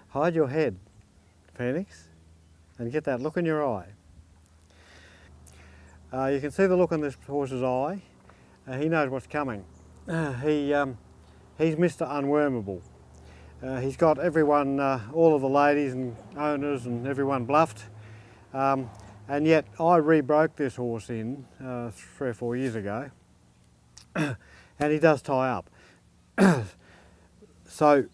Hide your head, Phoenix, and get that look in your eye. You can see the look in this horse's eye. He knows what's coming. He's Mr. Unwormable. He's got everyone, all of the ladies and owners and everyone bluffed. And yet I rebroke this horse in 3 or 4 years ago, and he does tie up. So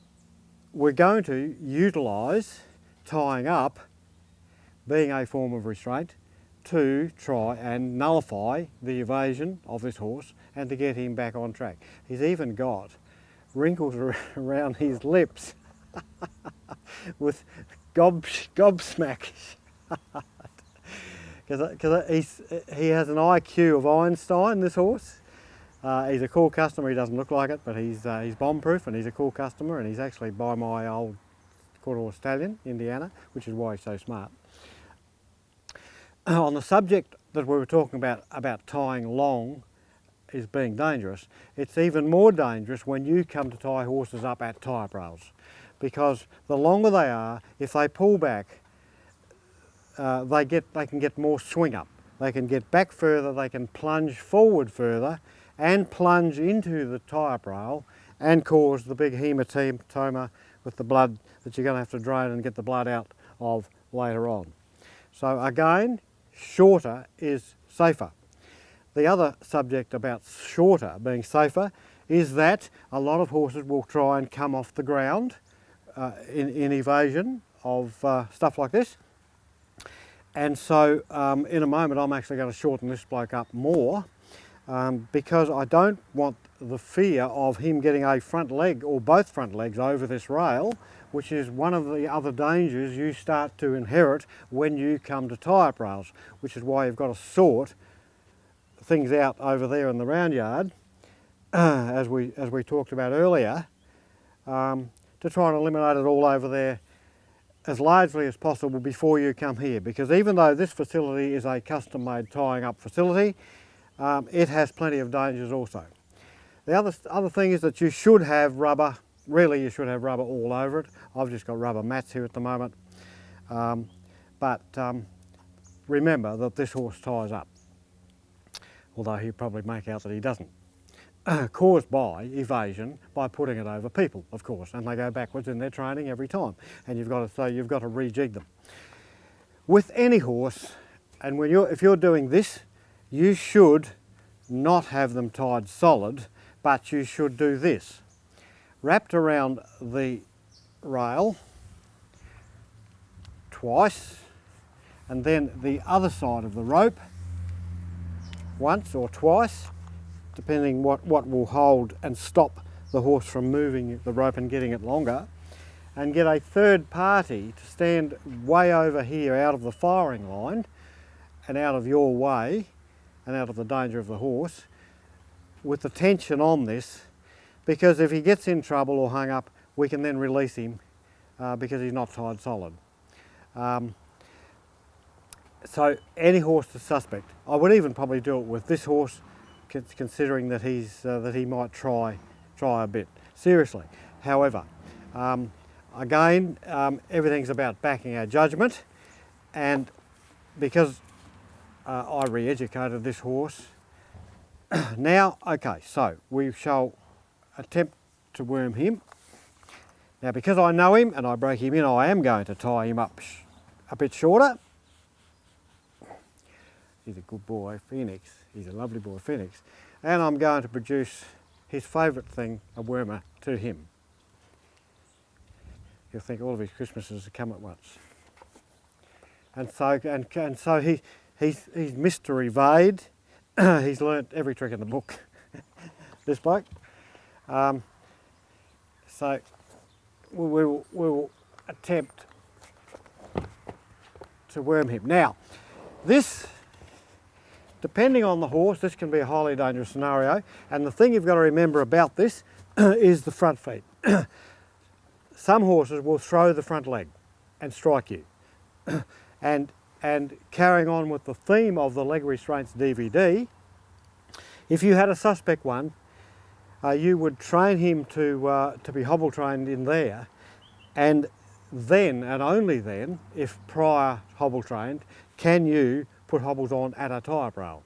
we're going to utilise tying up being a form of restraint to try and nullify the evasion of this horse and to get him back on track. He's even got wrinkles around his lips with gobsmack. Because he has an IQ of Einstein, this horse. He's a cool customer. He doesn't look like it, but he's bomb-proof, and he's a cool customer, and he's actually by my old quarter-horse stallion, Indiana, which is why he's so smart. On the subject that we were talking about tying long is being dangerous, it's even more dangerous when you come to tie horses up at tie-up rails, because the longer they are, if they pull back, they can get more swing up. They can get back further, they can plunge forward further and plunge into the tie-up rail and cause the big hematoma with the blood that you're going to have to drain and get the blood out of later on. So again, shorter is safer. The other subject about shorter being safer is that a lot of horses will try and come off the ground in evasion of stuff like this. And so in a moment I'm actually going to shorten this bloke up more because I don't want the fear of him getting a front leg or both front legs over this rail, which is one of the other dangers you start to inherit when you come to tie-up rails, which is why you've got to sort things out over there in the round yard, as we talked about earlier, to try and eliminate it all over there as largely as possible before you come here, because even though this facility is a custom-made tying up facility, it has plenty of dangers also. The other thing is that you should have rubber. Really, you should have rubber all over it. I've just got rubber mats here at the moment. But remember that this horse ties up, although he'll probably make out that he doesn't. Caused by evasion by putting it over people, of course, and they go backwards in their training every time, and you've got to rejig them. With any horse, and if you're doing this, you should not have them tied solid, but you should do this. Wrapped around the rail twice, and then the other side of the rope once or twice, depending what will hold and stop the horse from moving the rope and getting it longer, and get a third party to stand way over here out of the firing line and out of your way and out of the danger of the horse with the tension on this, because if he gets in trouble or hung up, we can then release him because he's not tied solid. So any horse is suspect. I would even probably do it with this horse, considering that he might try a bit. Seriously. However, again, everything's about backing our judgment, and because I re-educated this horse, now, okay, so we shall attempt to worm him. Now, because I know him and I break him in, I am going to tie him up a bit shorter. He's a good boy, Phoenix. He's a lovely boy, Phoenix. And I'm going to produce his favourite thing, a wormer, to him. You'll think all of his Christmases have come at once. And so he's Mr. Evade. He's learnt every trick in the book, this bloke. So we'll attempt to worm him. Now, this, depending on the horse, this can be a highly dangerous scenario, and the thing you've got to remember about this is the front feet. Some horses will throw the front leg and strike you. And carrying on with the theme of the leg restraints DVD, if you had a suspect one, you would train him to be hobble trained in there, and then and only then, if prior hobble trained, can you put hobbles on at a tie-up rail,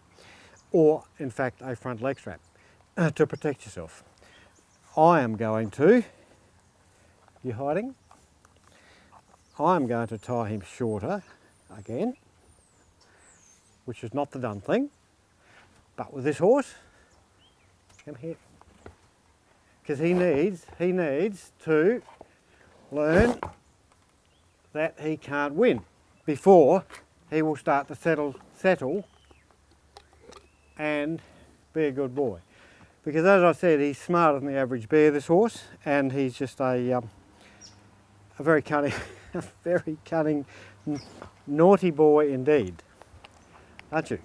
or in fact a front leg strap to protect yourself. I am going to, you hiding? I am going to tie him shorter again, which is not the done thing, but with this horse, come here, because he needs to learn that he can't win before he will start to settle and be a good boy. Because as I said, he's smarter than the average bear, this horse, and he's just a very cunning, a very cunning, naughty boy indeed, aren't you?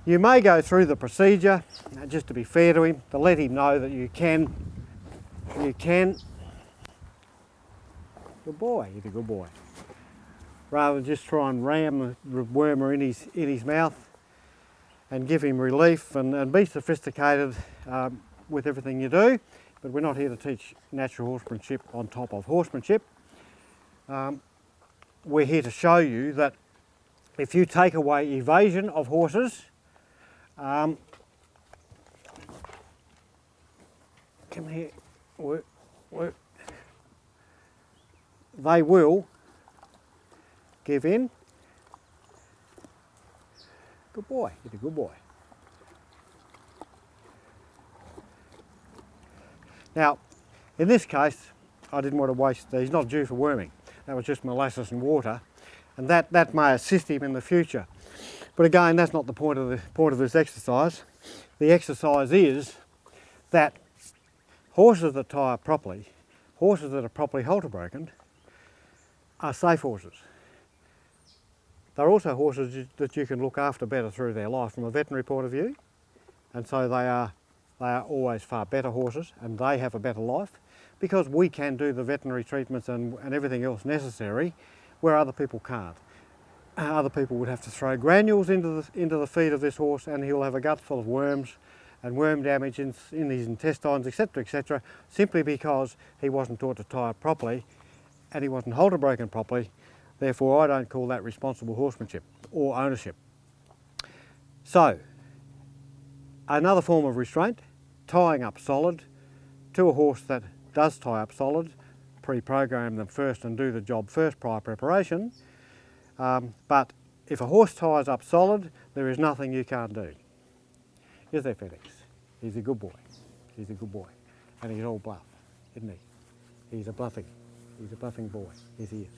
You may go through the procedure, just to be fair to him, to let him know that you can, good boy, he's a good boy, rather than just try and ram the wormer in his mouth and give him relief and be sophisticated with everything you do. But we're not here to teach natural horsemanship on top of horsemanship. We're here to show you that if you take away evasion of horses, come here, they will give in. Good boy, he's a good boy. Now, in this case, I didn't want to waste, he's not due for worming. That was just molasses and water, and that may assist him in the future. But again, that's not the point of this exercise. The exercise is that horses that tie up properly, horses that are properly halter broken, are safe horses. They're also horses that you can look after better through their life from a veterinary point of view, and so they are always far better horses, and they have a better life because we can do the veterinary treatments and everything else necessary where other people can't. Other people would have to throw granules into the feed of this horse, and he'll have a gut full of worms and worm damage in his intestines, etc., etc., simply because he wasn't taught to tie up properly and he wasn't halter broken properly. Therefore, I don't call that responsible horsemanship or ownership. So, another form of restraint, tying up solid to a horse that does tie up solid, pre-program them first and do the job first prior preparation. But if a horse ties up solid, there is nothing you can't do. Is there, Felix? He's a good boy. He's a good boy. And he's all bluff, isn't he? He's a bluffing boy. Yes, he is.